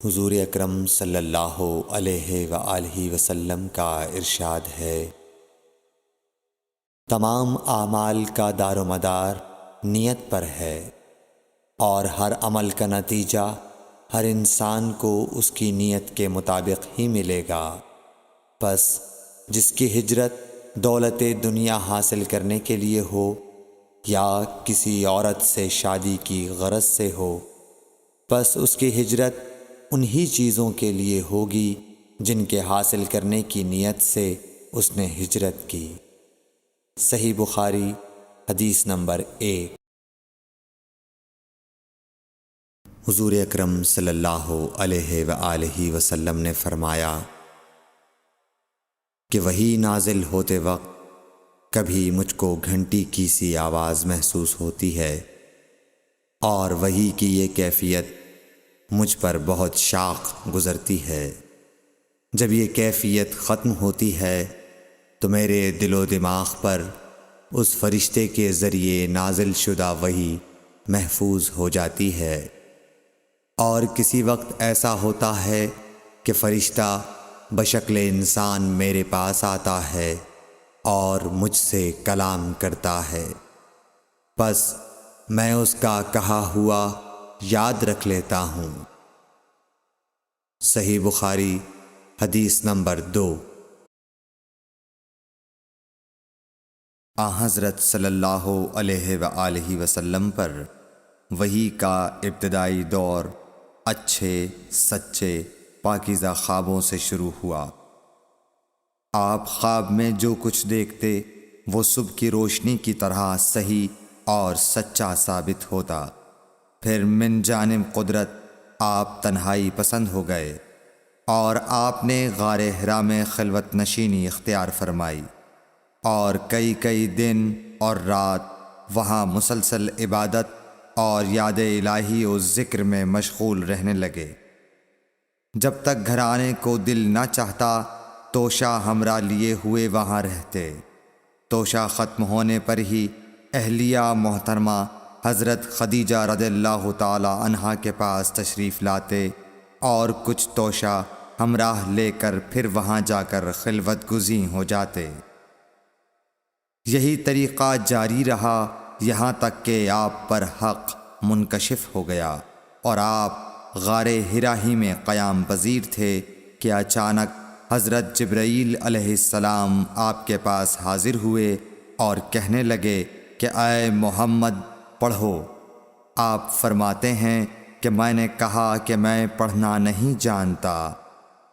حضور اکرم صلی اللہ علیہ وآلہ وسلم کا ارشاد ہے، تمام اعمال کا دار و مدار نیت پر ہے، اور ہر عمل کا نتیجہ ہر انسان کو اس کی نیت کے مطابق ہی ملے گا۔ پس جس کی ہجرت دولت دنیا حاصل کرنے کے لیے ہو یا کسی عورت سے شادی کی غرض سے ہو، پس اس کی ہجرت انہی چیزوں کے لیے ہوگی جن کے حاصل کرنے کی نیت سے اس نے ہجرت کی۔ صحیح بخاری حدیث نمبر 1۔ حضور اکرم صلی اللہ علیہ وآلہ وسلم نے فرمایا کہ وحی نازل ہوتے وقت کبھی مجھ کو گھنٹی کی سی آواز محسوس ہوتی ہے، اور وحی کی یہ کیفیت مجھ پر بہت شاق گزرتی ہے۔ جب یہ کیفیت ختم ہوتی ہے تو میرے دل و دماغ پر اس فرشتے کے ذریعے نازل شدہ وحی محفوظ ہو جاتی ہے، اور کسی وقت ایسا ہوتا ہے کہ فرشتہ بشکل انسان میرے پاس آتا ہے اور مجھ سے کلام کرتا ہے، پس میں اس کا کہا ہوا یاد رکھ لیتا ہوں۔ صحیح بخاری حدیث نمبر 2۔ حضرت صلی اللہ علیہ وآلہ وسلم پر وحی کا ابتدائی دور اچھے سچے پاکیزہ خوابوں سے شروع ہوا۔ آپ خواب میں جو کچھ دیکھتے وہ صبح کی روشنی کی طرح صحیح اور سچا ثابت ہوتا۔ پھر من جانب قدرت آپ تنہائی پسند ہو گئے، اور آپ نے غار حرا میں خلوت نشینی اختیار فرمائی، اور کئی دن اور رات وہاں مسلسل عبادت اور یاد الہی و ذکر میں مشغول رہنے لگے۔ جب تک گھر آنے کو دل نہ چاہتا توشہ ہمراہ لیے ہوئے وہاں رہتے۔ توشہ ختم ہونے پر ہی اہلیہ محترمہ حضرت خدیجہ رضی اللہ تعالی عنہا کے پاس تشریف لاتے، اور کچھ توشہ ہمراہ لے کر پھر وہاں جا کر خلوت گزین ہو جاتے۔ یہی طریقہ جاری رہا یہاں تک کہ آپ پر حق منکشف ہو گیا، اور آپ غار حرا ہی میں قیام پذیر تھے کہ اچانک حضرت جبرائیل علیہ السلام آپ کے پاس حاضر ہوئے اور کہنے لگے کہ اے محمد پڑھو۔ آپ فرماتے ہیں کہ میں نے کہا کہ میں پڑھنا نہیں جانتا۔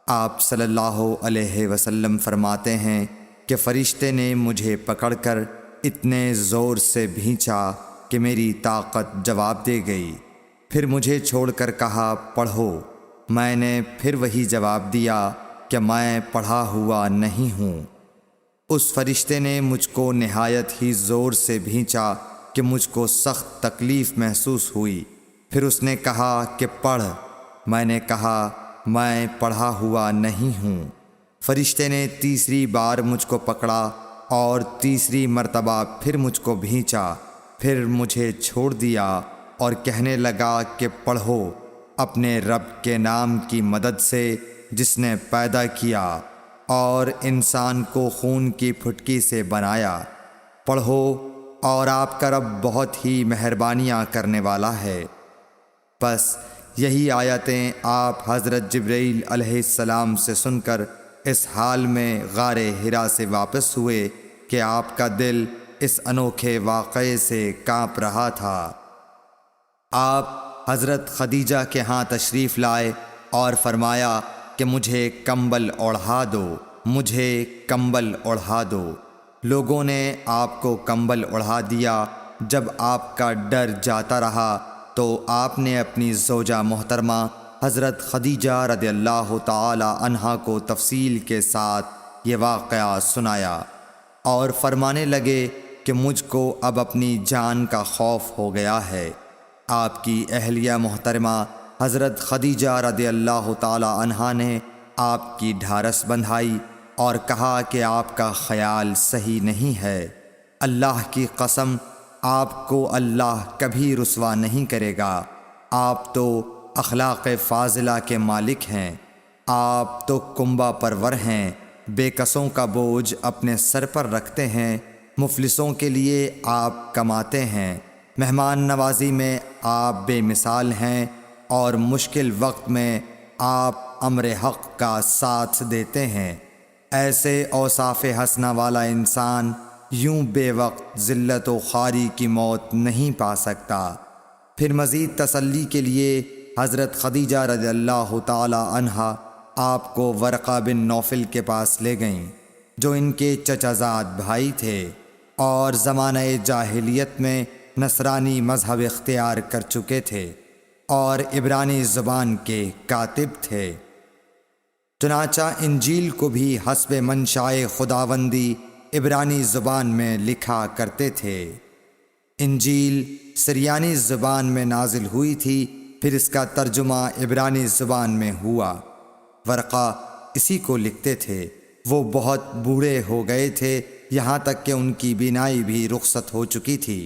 آپ صلی اللہ علیہ وسلم فرماتے ہیں کہ فرشتے نے مجھے پکڑ کر اتنے زور سے بھینچا کہ میری طاقت جواب دے گئی، پھر مجھے چھوڑ کر کہا پڑھو۔ میں نے پھر وہی جواب دیا کہ میں پڑھا ہوا نہیں ہوں۔ اس فرشتے نے مجھ کو نہایت ہی زور سے بھینچا کہ مجھ کو سخت تکلیف محسوس ہوئی، پھر اس نے کہا کہ پڑھ۔ میں نے کہا میں پڑھا ہوا نہیں ہوں۔ فرشتے نے تیسری بار مجھ کو پکڑا اور تیسری مرتبہ پھر مجھ کو بھینچا، پھر مجھے چھوڑ دیا اور کہنے لگا کہ پڑھو اپنے رب کے نام کی مدد سے جس نے پیدا کیا اور انسان کو خون کی پھٹکی سے بنایا۔ پڑھو اور آپ کا رب بہت ہی مہربانیاں کرنے والا ہے۔ پس یہی آیتیں آپ حضرت جبرائیل علیہ السلام سے سن کر اس حال میں غار حرا سے واپس ہوئے کہ آپ کا دل اس انوکھے واقعے سے کانپ رہا تھا۔ آپ حضرت خدیجہ کے ہاں تشریف لائے اور فرمایا کہ مجھے کمبل اوڑھا دو، مجھے کمبل اوڑھا دو۔ لوگوں نے آپ کو کمبل اوڑھا دیا۔ جب آپ کا ڈر جاتا رہا تو آپ نے اپنی زوجہ محترمہ حضرت خدیجہ رضی اللہ تعالی عنہا کو تفصیل کے ساتھ یہ واقعہ سنایا، اور فرمانے لگے کہ مجھ کو اب اپنی جان کا خوف ہو گیا ہے۔ آپ کی اہلیہ محترمہ حضرت خدیجہ رضی اللہ تعالی عنہا نے آپ کی ڈھارس بندھائی اور کہا کہ آپ کا خیال صحیح نہیں ہے۔ اللہ کی قسم آپ کو اللہ کبھی رسوا نہیں کرے گا۔ آپ تو اخلاق فاضلہ کے مالک ہیں، آپ تو کنبہ پرور ہیں، بے کسوں کا بوجھ اپنے سر پر رکھتے ہیں، مفلسوں کے لیے آپ کماتے ہیں، مہمان نوازی میں آپ بے مثال ہیں، اور مشکل وقت میں آپ امر حق کا ساتھ دیتے ہیں۔ ایسے اوصاف حسنہ والا انسان یوں بے وقت ذلت و خواری کی موت نہیں پا سکتا۔ پھر مزید تسلی کے لیے حضرت خدیجہ رضی اللہ تعالی عنہا آپ کو ورقہ بن نوفل کے پاس لے گئیں، جو ان کے چچا زاد بھائی تھے اور زمانہ جاہلیت میں نصرانی مذہب اختیار کر چکے تھے اور عبرانی زبان کے کاتب تھے۔ چنانچہ انجیل کو بھی حسب منشائے خداوندی عبرانی زبان میں لکھا کرتے تھے۔ انجیل سریانی زبان میں نازل ہوئی تھی، پھر اس کا ترجمہ عبرانی زبان میں ہوا۔ ورقہ اسی کو لکھتے تھے۔ وہ بہت بوڑھے ہو گئے تھے، یہاں تک کہ ان کی بینائی بھی رخصت ہو چکی تھی۔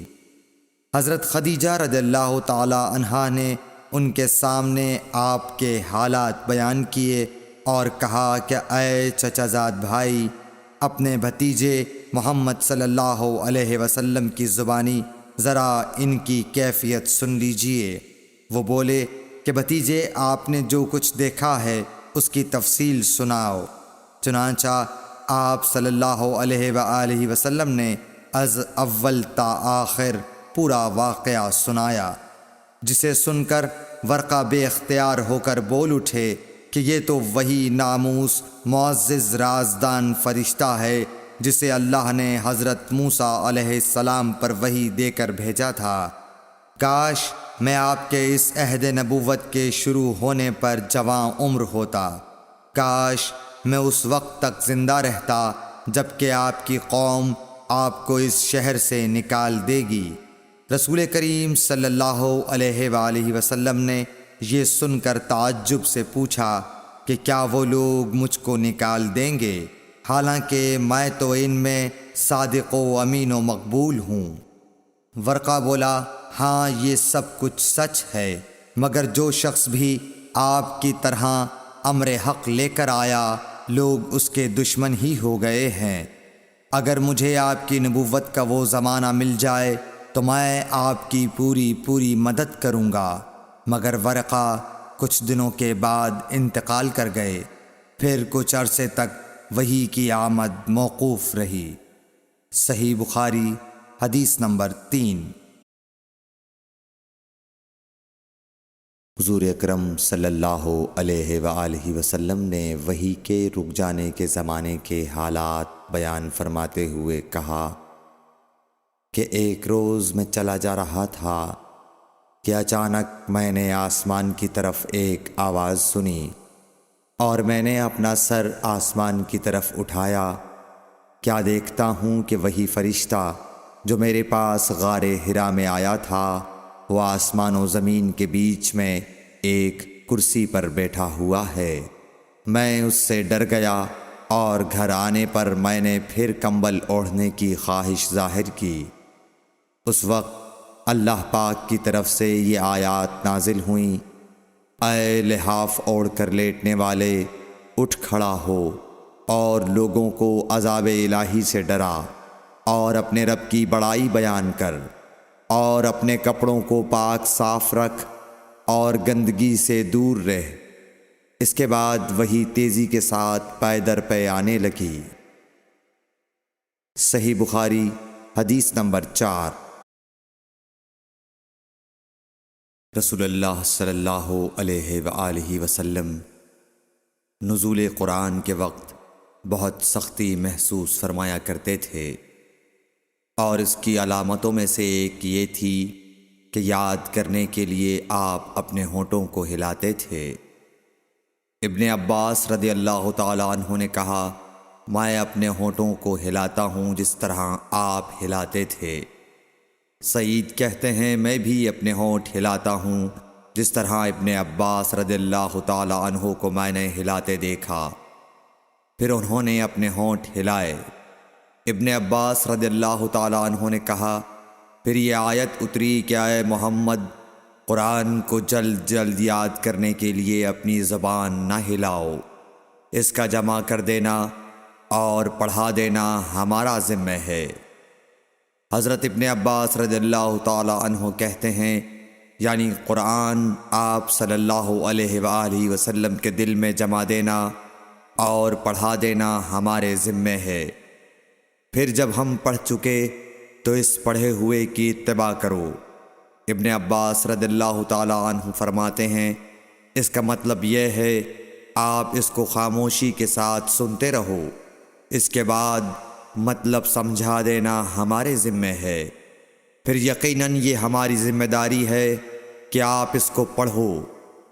حضرت خدیجہ رضی اللہ تعالی عنہا نے ان کے سامنے آپ کے حالات بیان کیے اور کہا کہ اے چچا زاد بھائی، اپنے بھتیجے محمد صلی اللہ علیہ وسلم کی زبانی ذرا ان کی کیفیت سن لیجئے۔ وہ بولے کہ بھتیجے، آپ نے جو کچھ دیکھا ہے اس کی تفصیل سناؤ۔ چنانچہ آپ صلی اللہ علیہ وآلہ وسلم نے از اول تا آخر پورا واقعہ سنایا، جسے سن کر ورقہ بے اختیار ہو کر بول اٹھے کہ یہ تو وہی ناموس معزز رازدان فرشتہ ہے جسے اللہ نے حضرت موسیٰ علیہ السلام پر وحی دے کر بھیجا تھا۔ کاش میں آپ کے اس عہد نبوت کے شروع ہونے پر جواں عمر ہوتا، کاش میں اس وقت تک زندہ رہتا جب کہ آپ کی قوم آپ کو اس شہر سے نکال دے گی۔ رسول کریم صلی اللہ علیہ وآلہ وسلم نے یہ سن کر تعجب سے پوچھا کہ کیا وہ لوگ مجھ کو نکال دیں گے، حالانکہ میں تو ان میں صادق و امین و مقبول ہوں۔ ورقہ بولا، ہاں یہ سب کچھ سچ ہے، مگر جو شخص بھی آپ کی طرح امر حق لے کر آیا، لوگ اس کے دشمن ہی ہو گئے ہیں۔ اگر مجھے آپ کی نبوت کا وہ زمانہ مل جائے تو میں آپ کی پوری مدد کروں گا، مگر ورقہ کچھ دنوں کے بعد انتقال کر گئے۔ پھر کچھ عرصے تک وحی کی آمد موقوف رہی۔ صحیح بخاری حدیث نمبر 3۔ حضور اکرم صلی اللہ علیہ وآلہ وسلم نے وحی کے رک جانے کے زمانے کے حالات بیان فرماتے ہوئے کہا کہ ایک روز میں چلا جا رہا تھا کہ اچانک میں نے آسمان کی طرف ایک آواز سنی، اور میں نے اپنا سر آسمان کی طرف اٹھایا۔ کیا دیکھتا ہوں کہ وہی فرشتہ جو میرے پاس غار حرا میں آیا تھا، وہ آسمان و زمین کے بیچ میں ایک کرسی پر بیٹھا ہوا ہے۔ میں اس سے ڈر گیا اور گھر آنے پر میں نے پھر کمبل اوڑھنے کی خواہش ظاہر کی۔ اس وقت اللہ پاک کی طرف سے یہ آیات نازل ہوئیں، اے لحاف اوڑھ کر لیٹنے والے، اٹھ کھڑا ہو اور لوگوں کو عذاب الہی سے ڈرا، اور اپنے رب کی بڑائی بیان کر، اور اپنے کپڑوں کو پاک صاف رکھ اور گندگی سے دور رہ۔ اس کے بعد وہی تیزی کے ساتھ پے در پے آنے لگی۔ صحیح بخاری حدیث نمبر 4۔ رسول اللہ صلی اللہ علیہ وآلہ وسلم نزول قرآن کے وقت بہت سختی محسوس فرمایا کرتے تھے، اور اس کی علامتوں میں سے ایک یہ تھی کہ یاد کرنے کے لیے آپ اپنے ہونٹوں کو ہلاتے تھے۔ ابن عباس رضی اللہ تعالی عنہ نے کہا، میں اپنے ہونٹوں کو ہلاتا ہوں جس طرح آپ ہلاتے تھے۔ سعید کہتے ہیں، میں بھی اپنے ہونٹ ہلاتا ہوں جس طرح ابن عباس رضی اللہ تعالی عنہ کو میں نے ہلاتے دیکھا۔ پھر انہوں نے اپنے ہونٹ ہلائے۔ ابن عباس رضی اللہ تعالی عنہ نے کہا، پھر یہ آیت اتری کہ اے محمد، قرآن کو جلد جلد یاد کرنے کے لیے اپنی زبان نہ ہلاؤ، اس کا جمع کر دینا اور پڑھا دینا ہمارا ذمہ ہے۔ حضرت ابن عباس رضی اللہ تعالی عنہ کہتے ہیں، یعنی قرآن آپ صلی اللہ علیہ وآلہ وسلم کے دل میں جمع دینا اور پڑھا دینا ہمارے ذمہ ہے۔ پھر جب ہم پڑھ چکے تو اس پڑھے ہوئے کی اتباع کرو۔ ابن عباس رضی اللہ تعالی عنہ فرماتے ہیں، اس کا مطلب یہ ہے آپ اس کو خاموشی کے ساتھ سنتے رہو، اس کے بعد مطلب سمجھا دینا ہمارے ذمہ ہے۔ پھر یقیناً یہ ہماری ذمہ داری ہے کہ آپ اس کو پڑھو،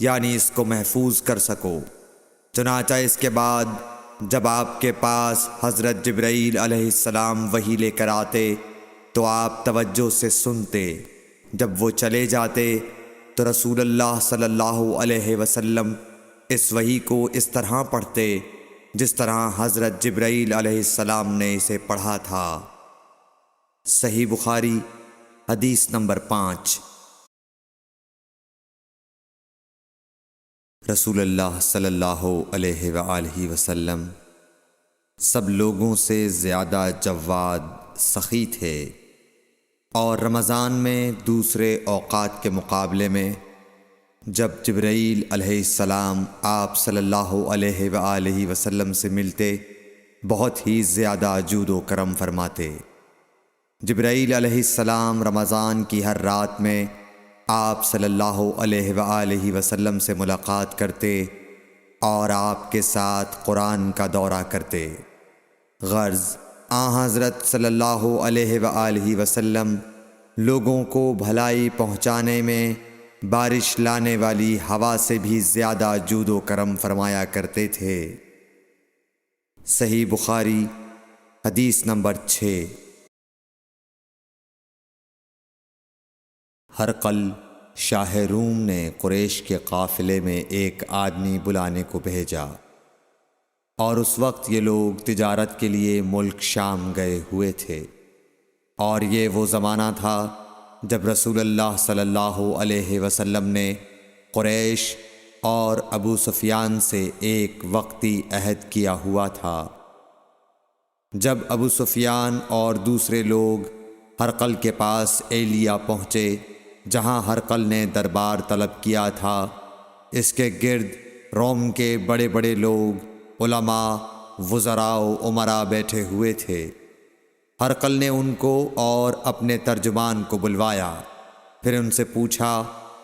یعنی اس کو محفوظ کر سکو۔ چنانچہ اس کے بعد جب آپ کے پاس حضرت جبرائیل علیہ السلام وحی لے کر آتے تو آپ توجہ سے سنتے، جب وہ چلے جاتے تو رسول اللہ صلی اللہ علیہ وسلم اس وحی کو اس طرح پڑھتے جس طرح حضرت جبرائیل علیہ السلام نے اسے پڑھا تھا۔ صحیح بخاری حدیث نمبر 5۔ رسول اللہ صلی اللہ علیہ وآلہ وسلم سب لوگوں سے زیادہ جواد سخی تھے، اور رمضان میں دوسرے اوقات کے مقابلے میں جب جبرائیل علیہ السلام آپ صلی اللہ علیہ وآلہ وسلم سے ملتے بہت ہی زیادہ جود و کرم فرماتے۔ جبرائیل علیہ السلام رمضان کی ہر رات میں آپ صلی اللہ علیہ وآلہ وسلم سے ملاقات کرتے اور آپ کے ساتھ قرآن کا دورہ کرتے۔ غرض حضرت صلی اللہ علیہ وآلہ وسلم لوگوں کو بھلائی پہنچانے میں بارش لانے والی ہوا سے بھی زیادہ جود و کرم فرمایا کرتے تھے۔ صحیح بخاری حدیث نمبر 6۔ ہرقل شاہ روم نے قریش کے قافلے میں ایک آدمی بلانے کو بھیجا، اور اس وقت یہ لوگ تجارت کے لیے ملک شام گئے ہوئے تھے، اور یہ وہ زمانہ تھا جب رسول اللہ صلی اللہ علیہ وسلم نے قریش اور ابو سفیان سے ایک وقتی عہد کیا ہوا تھا۔ جب ابو سفیان اور دوسرے لوگ ہرقل کے پاس ایلیا پہنچے جہاں ہرقل نے دربار طلب کیا تھا، اس کے گرد روم کے بڑے بڑے لوگ، علماء، وزراء و امراء بیٹھے ہوئے تھے۔ ہرقل نے ان کو اور اپنے ترجمان کو بلوایا، پھر ان سے پوچھا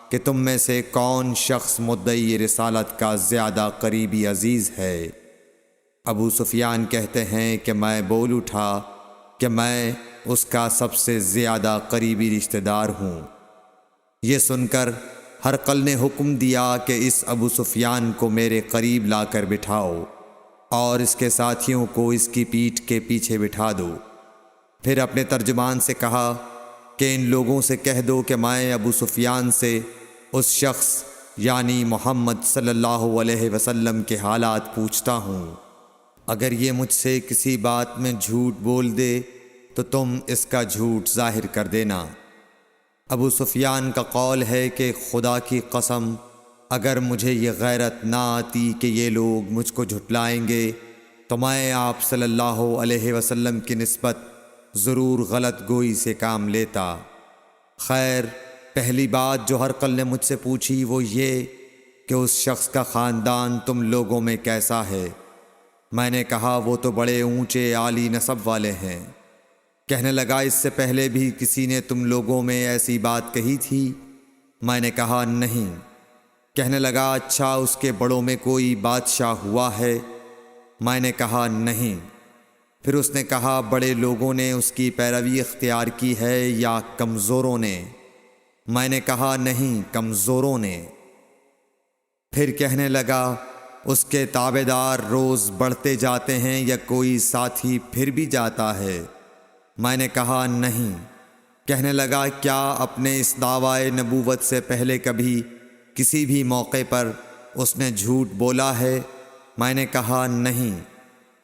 کہ تم میں سے کون شخص مدعی رسالت کا زیادہ قریبی عزیز ہے؟ ابو سفیان کہتے ہیں کہ میں بول اٹھا کہ میں اس کا سب سے زیادہ قریبی رشتہ دار ہوں۔ یہ سن کر ہرقل نے حکم دیا کہ اس ابو سفیان کو میرے قریب لا کر بٹھاؤ اور اس کے ساتھیوں کو اس کی پیٹھ کے پیچھے بٹھا دو۔ پھر اپنے ترجمان سے کہا کہ ان لوگوں سے کہہ دو کہ میں ابو سفیان سے اس شخص یعنی محمد صلی اللہ علیہ وسلم کے حالات پوچھتا ہوں، اگر یہ مجھ سے کسی بات میں جھوٹ بول دے تو تم اس کا جھوٹ ظاہر کر دینا۔ ابو سفیان کا قول ہے کہ خدا کی قسم اگر مجھے یہ غیرت نہ آتی کہ یہ لوگ مجھ کو جھٹلائیں گے تو میں آپ صلی اللہ علیہ وسلم کی نسبت ضرور غلط گوئی سے کام لیتا۔ خیر، پہلی بات جو ہرقل نے مجھ سے پوچھی وہ یہ کہ اس شخص کا خاندان تم لوگوں میں کیسا ہے؟ میں نے کہا وہ تو بڑے اونچے عالی نسب والے ہیں۔ کہنے لگا اس سے پہلے بھی کسی نے تم لوگوں میں ایسی بات کہی تھی؟ میں نے کہا نہیں۔ کہنے لگا اچھا اس کے بڑوں میں کوئی بادشاہ ہوا ہے؟ میں نے کہا نہیں۔ پھر اس نے کہا بڑے لوگوں نے اس کی پیروی اختیار کی ہے یا کمزوروں نے؟ میں نے کہا نہیں، کمزوروں نے۔ پھر کہنے لگا اس کے تابعدار روز بڑھتے جاتے ہیں یا کوئی ساتھی پھر بھی جاتا ہے؟ میں نے کہا نہیں۔ کہنے لگا کیا اپنے اس دعوی نبوت سے پہلے کبھی کسی بھی موقع پر اس نے جھوٹ بولا ہے؟ میں نے کہا نہیں،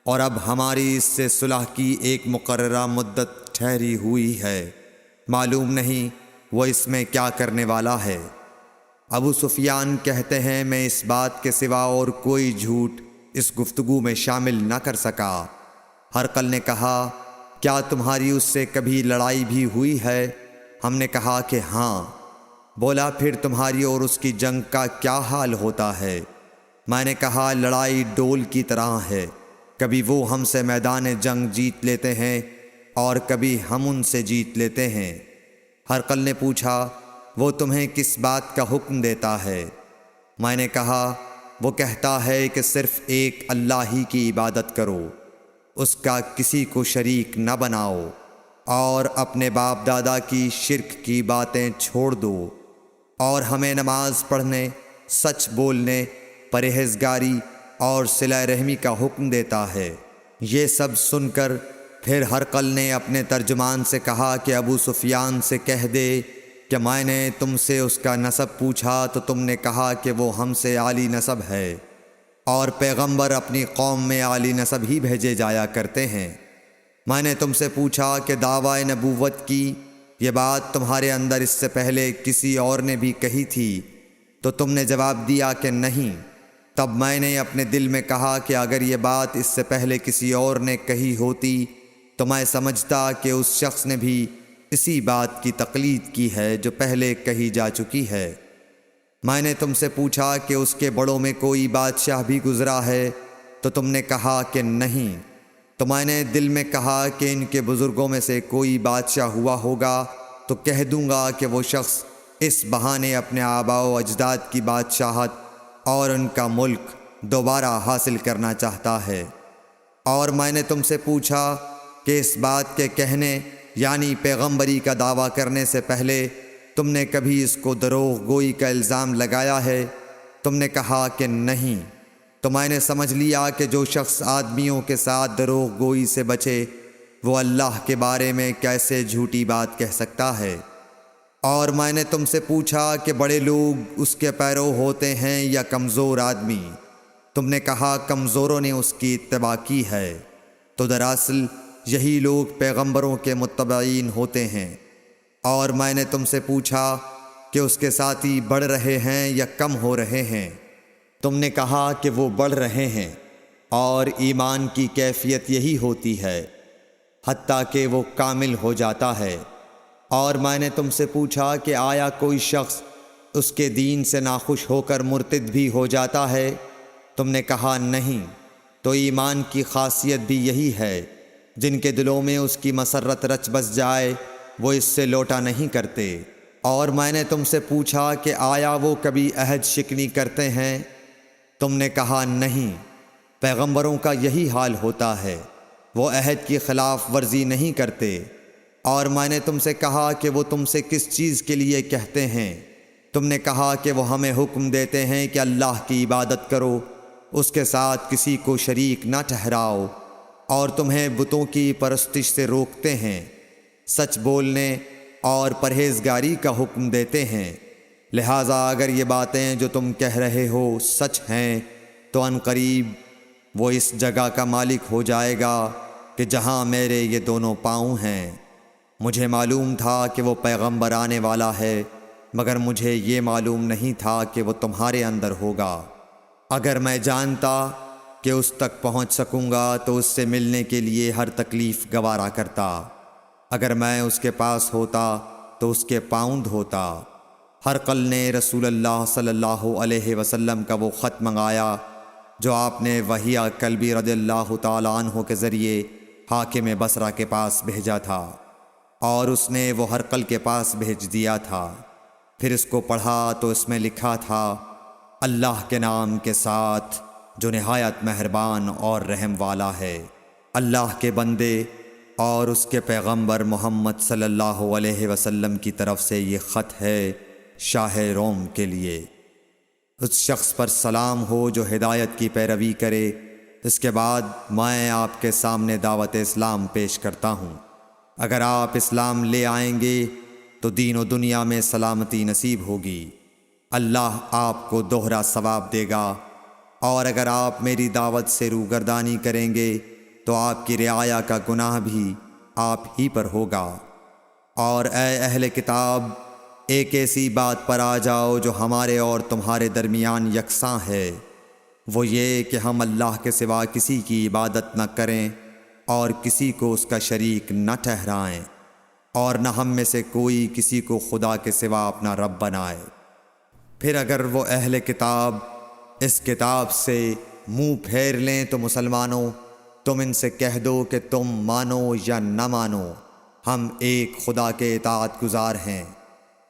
اور اب ہماری اس سے صلح کی ایک مقررہ مدت ٹھہری ہوئی ہے، معلوم نہیں وہ اس میں کیا کرنے والا ہے۔ ابو سفیان کہتے ہیں میں اس بات کے سوا اور کوئی جھوٹ اس گفتگو میں شامل نہ کر سکا۔ ہرقل نے کہا کیا تمہاری اس سے کبھی لڑائی بھی ہوئی ہے؟ ہم نے کہا کہ ہاں۔ بولا پھر تمہاری اور اس کی جنگ کا کیا حال ہوتا ہے؟ میں نے کہا لڑائی ڈول کی طرح ہے، کبھی وہ ہم سے میدان جنگ جیت لیتے ہیں اور کبھی ہم ان سے جیت لیتے ہیں۔ ہرقل نے پوچھا وہ تمہیں کس بات کا حکم دیتا ہے؟ میں نے کہا وہ کہتا ہے کہ صرف ایک اللہ ہی کی عبادت کرو، اس کا کسی کو شریک نہ بناؤ، اور اپنے باپ دادا کی شرک کی باتیں چھوڑ دو، اور ہمیں نماز پڑھنے، سچ بولنے، پرہیزگاری اور صلہ رحمی کا حکم دیتا ہے۔ یہ سب سن کر پھر ہرقل نے اپنے ترجمان سے کہا کہ ابو سفیان سے کہہ دے کہ میں نے تم سے اس کا نسب پوچھا تو تم نے کہا کہ وہ ہم سے عالی نسب ہے، اور پیغمبر اپنی قوم میں عالی نسب ہی بھیجے جایا کرتے ہیں۔ میں نے تم سے پوچھا کہ دعویٰ نبوت کی یہ بات تمہارے اندر اس سے پہلے کسی اور نے بھی کہی تھی؟ تو تم نے جواب دیا کہ نہیں۔ تب میں نے اپنے دل میں کہا کہ اگر یہ بات اس سے پہلے کسی اور نے کہی ہوتی تو میں سمجھتا کہ اس شخص نے بھی اسی بات کی تقلید کی ہے جو پہلے کہی جا چکی ہے۔ میں نے تم سے پوچھا کہ اس کے بڑوں میں کوئی بادشاہ بھی گزرا ہے تو تم نے کہا کہ نہیں۔ تو میں نے دل میں کہا کہ ان کے بزرگوں میں سے کوئی بادشاہ ہوا ہوگا تو کہہ دوں گا کہ وہ شخص اس بہانے اپنے آباء و اجداد کی بادشاہت اور ان کا ملک دوبارہ حاصل کرنا چاہتا ہے۔ اور میں نے تم سے پوچھا کہ اس بات کے کہنے یعنی پیغمبری کا دعویٰ کرنے سے پہلے تم نے کبھی اس کو دروغ گوئی کا الزام لگایا ہے؟ تم نے کہا کہ نہیں۔ تو میں نے سمجھ لیا کہ جو شخص آدمیوں کے ساتھ دروغ گوئی سے بچے وہ اللہ کے بارے میں کیسے جھوٹی بات کہہ سکتا ہے۔ اور میں نے تم سے پوچھا کہ بڑے لوگ اس کے پیرو ہوتے ہیں یا کمزور آدمی؟ تم نے کہا کمزوروں نے اس کی اتباع کی ہے۔ تو دراصل یہی لوگ پیغمبروں کے متبعین ہوتے ہیں۔ اور میں نے تم سے پوچھا کہ اس کے ساتھی بڑھ رہے ہیں یا کم ہو رہے ہیں؟ تم نے کہا کہ وہ بڑھ رہے ہیں، اور ایمان کی کیفیت یہی ہوتی ہے حتیٰ کہ وہ کامل ہو جاتا ہے۔ اور میں نے تم سے پوچھا کہ آیا کوئی شخص اس کے دین سے ناخوش ہو کر مرتد بھی ہو جاتا ہے؟ تم نے کہا نہیں۔ تو ایمان کی خاصیت بھی یہی ہے جن کے دلوں میں اس کی مسرت رچ بس جائے وہ اس سے لوٹا نہیں کرتے۔ اور میں نے تم سے پوچھا کہ آیا وہ کبھی عہد شکنی کرتے ہیں؟ تم نے کہا نہیں۔ پیغمبروں کا یہی حال ہوتا ہے، وہ عہد کی خلاف ورزی نہیں کرتے۔ اور میں نے تم سے کہا کہ وہ تم سے کس چیز کے لیے کہتے ہیں؟ تم نے کہا کہ وہ ہمیں حکم دیتے ہیں کہ اللہ کی عبادت کرو، اس کے ساتھ کسی کو شریک نہ ٹھہراؤ، اور تمہیں بتوں کی پرستش سے روکتے ہیں، سچ بولنے اور پرہیزگاری کا حکم دیتے ہیں۔ لہٰذا اگر یہ باتیں جو تم کہہ رہے ہو سچ ہیں تو ان قریب وہ اس جگہ کا مالک ہو جائے گا کہ جہاں میرے یہ دونوں پاؤں ہیں۔ مجھے معلوم تھا کہ وہ پیغمبر آنے والا ہے، مگر مجھے یہ معلوم نہیں تھا کہ وہ تمہارے اندر ہوگا۔ اگر میں جانتا کہ اس تک پہنچ سکوں گا تو اس سے ملنے کے لیے ہر تکلیف گوارا کرتا۔ اگر میں اس کے پاس ہوتا تو اس کے پاؤں دھوتا۔ ہرقل نے رسول اللہ صلی اللہ علیہ وسلم کا وہ خط منگایا جو آپ نے وحیہ کلبی رضی اللہ تعالیٰ عنہ کے ذریعے حاکم بصرہ کے پاس بھیجا تھا، اور اس نے وہ ہرقل کے پاس بھیج دیا تھا۔ پھر اس کو پڑھا تو اس میں لکھا تھا اللہ کے نام کے ساتھ جو نہایت مہربان اور رحم والا ہے۔ اللہ کے بندے اور اس کے پیغمبر محمد صلی اللہ علیہ وسلم کی طرف سے یہ خط ہے شاہ روم کے لیے۔ اس شخص پر سلام ہو جو ہدایت کی پیروی کرے۔ اس کے بعد میں آپ کے سامنے دعوت اسلام پیش کرتا ہوں۔ اگر آپ اسلام لے آئیں گے تو دین و دنیا میں سلامتی نصیب ہوگی، اللہ آپ کو دوہرا ثواب دے گا، اور اگر آپ میری دعوت سے روگردانی کریں گے تو آپ کی رعایا کا گناہ بھی آپ ہی پر ہوگا۔ اور اے اہل کتاب، ایک ایسی بات پر آ جاؤ جو ہمارے اور تمہارے درمیان یکساں ہے، وہ یہ کہ ہم اللہ کے سوا کسی کی عبادت نہ کریں اور کسی کو اس کا شریک نہ ٹھہرائیں، اور نہ ہم میں سے کوئی کسی کو خدا کے سوا اپنا رب بنائے۔ پھر اگر وہ اہل کتاب اس کتاب سے منہ پھیر لیں تو مسلمانوں، تم ان سے کہہ دو کہ تم مانو یا نہ مانو، ہم ایک خدا کے اطاعت گزار ہیں۔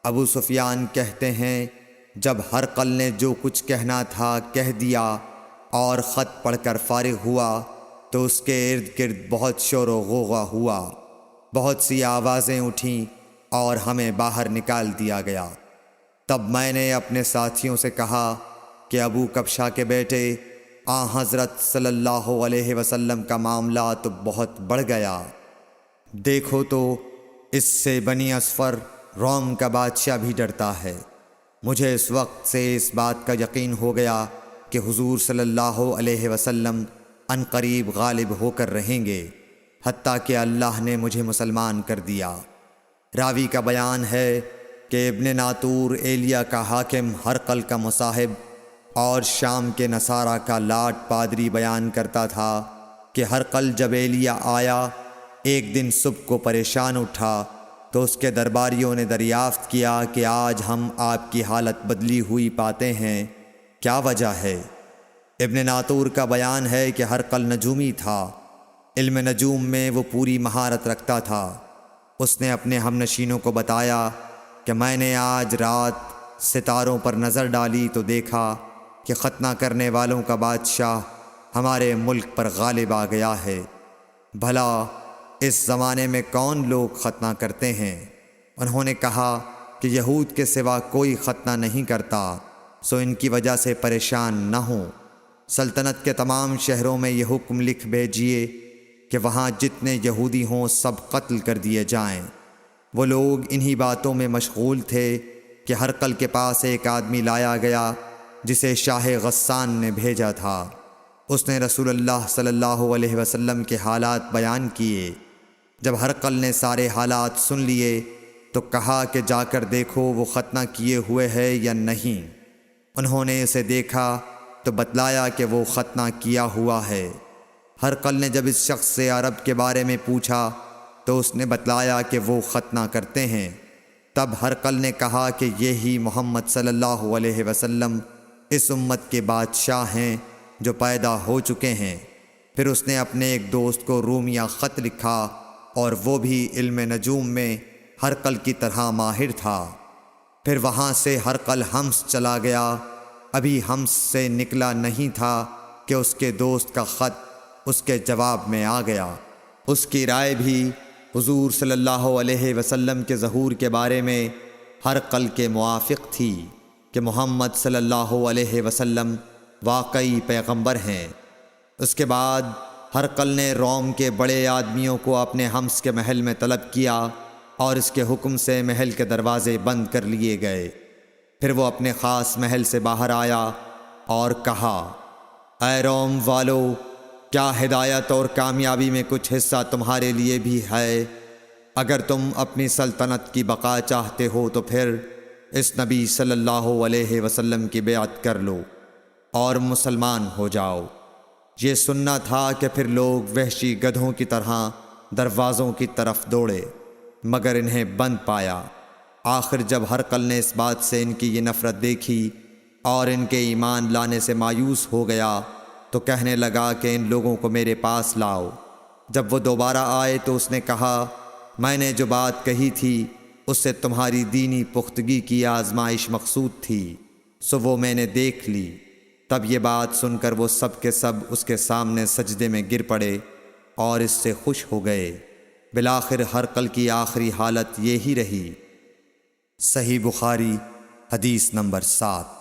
ابو سفیان کہتے ہیں، جب ہرقل نے جو کچھ کہنا تھا کہہ دیا اور خط پڑھ کر فارغ ہوا تو اس کے ارد گرد بہت شور و غوغا ہوا، بہت سی آوازیں اٹھیں اور ہمیں باہر نکال دیا گیا۔ تب میں نے اپنے ساتھیوں سے کہا کہ ابو کبشہ کے بیٹے حضرت صلی اللہ علیہ وسلم کا معاملہ تو بہت بڑھ گیا، دیکھو تو اس سے بنی اصفر روم کا بادشاہ بھی ڈرتا ہے۔ مجھے اس وقت سے اس بات کا یقین ہو گیا کہ حضور صلی اللہ علیہ وسلم عنقریب غالب ہو کر رہیں گے، حتیٰ کہ اللہ نے مجھے مسلمان کر دیا۔ راوی کا بیان ہے کہ ابن ناطور ایلیا کا حاکم ہرقل کا مصاحب اور شام کے نصارہ کا لاٹ پادری بیان کرتا تھا کہ ہرقل جب ایلیا آیا ایک دن صبح کو پریشان اٹھا تو اس کے درباریوں نے دریافت کیا کہ آج ہم آپ کی حالت بدلی ہوئی پاتے ہیں، کیا وجہ ہے؟ ابن ناطور کا بیان ہے کہ ہرقل نجومی تھا، علم نجوم میں وہ پوری مہارت رکھتا تھا۔ اس نے اپنے ہم نشینوں کو بتایا کہ میں نے آج رات ستاروں پر نظر ڈالی تو دیکھا کہ ختنہ کرنے والوں کا بادشاہ ہمارے ملک پر غالب آ گیا ہے۔ بھلا اس زمانے میں کون لوگ ختنہ کرتے ہیں؟ انہوں نے کہا کہ یہود کے سوا کوئی ختنہ نہیں کرتا، سو ان کی وجہ سے پریشان نہ ہوں۔ سلطنت کے تمام شہروں میں یہ حکم لکھ بھیجیے کہ وہاں جتنے یہودی ہوں سب قتل کر دیے جائیں۔ وہ لوگ انہی باتوں میں مشغول تھے کہ ہرقل کے پاس ایک آدمی لایا گیا جسے شاہ غسان نے بھیجا تھا۔ اس نے رسول اللہ صلی اللہ علیہ وسلم کے حالات بیان کیے۔ جب ہرقل نے سارے حالات سن لیے تو کہا کہ جا کر دیکھو وہ ختنہ کیے ہوئے ہے یا نہیں۔ انہوں نے اسے دیکھا تو بتلایا کہ وہ ختنہ کیا ہوا ہے۔ ہرقل نے جب اس شخص سے عرب کے بارے میں پوچھا تو اس نے بتلایا کہ وہ ختنہ کرتے ہیں۔ تب ہرقل نے کہا کہ یہی محمد صلی اللہ علیہ وسلم اس امت کے بادشاہ ہیں جو پیدا ہو چکے ہیں۔ پھر اس نے اپنے ایک دوست کو رومیہ خط لکھا اور وہ بھی علم نجوم میں ہرقل کی طرح ماہر تھا۔ پھر وہاں سے ہرقل حمص چلا گیا۔ ابھی حمص سے نکلا نہیں تھا کہ اس کے دوست کا خط اس کے جواب میں آ گیا۔ اس کی رائے بھی حضور صلی اللہ علیہ وسلم کے ظہور کے بارے میں ہرقل کے موافق تھی کہ محمد صلی اللہ علیہ وسلم واقعی پیغمبر ہیں۔ اس کے بعد ہرقل نے روم کے بڑے آدمیوں کو اپنے حمص کے محل میں طلب کیا اور اس کے حکم سے محل کے دروازے بند کر لیے گئے۔ پھر وہ اپنے خاص محل سے باہر آیا اور کہا، اے روم والو، کیا ہدایت اور کامیابی میں کچھ حصہ تمہارے لیے بھی ہے؟ اگر تم اپنی سلطنت کی بقا چاہتے ہو تو پھر اس نبی صلی اللہ علیہ وسلم کی بیعت کر لو اور مسلمان ہو جاؤ۔ یہ سننا تھا کہ پھر لوگ وحشی گدھوں کی طرح دروازوں کی طرف دوڑے، مگر انہیں بند پایا۔ آخر جب ہرقل نے اس بات سے ان کی یہ نفرت دیکھی اور ان کے ایمان لانے سے مایوس ہو گیا تو کہنے لگا کہ ان لوگوں کو میرے پاس لاؤ۔ جب وہ دوبارہ آئے تو اس نے کہا، میں نے جو بات کہی تھی اس سے تمہاری دینی پختگی کی آزمائش مقصود تھی، سو وہ میں نے دیکھ لی۔ تب یہ بات سن کر وہ سب کے سب اس کے سامنے سجدے میں گر پڑے اور اس سے خوش ہو گئے۔ بالآخر ہرقل کی آخری حالت یہی رہی۔ صحیح بخاری حدیث نمبر 7۔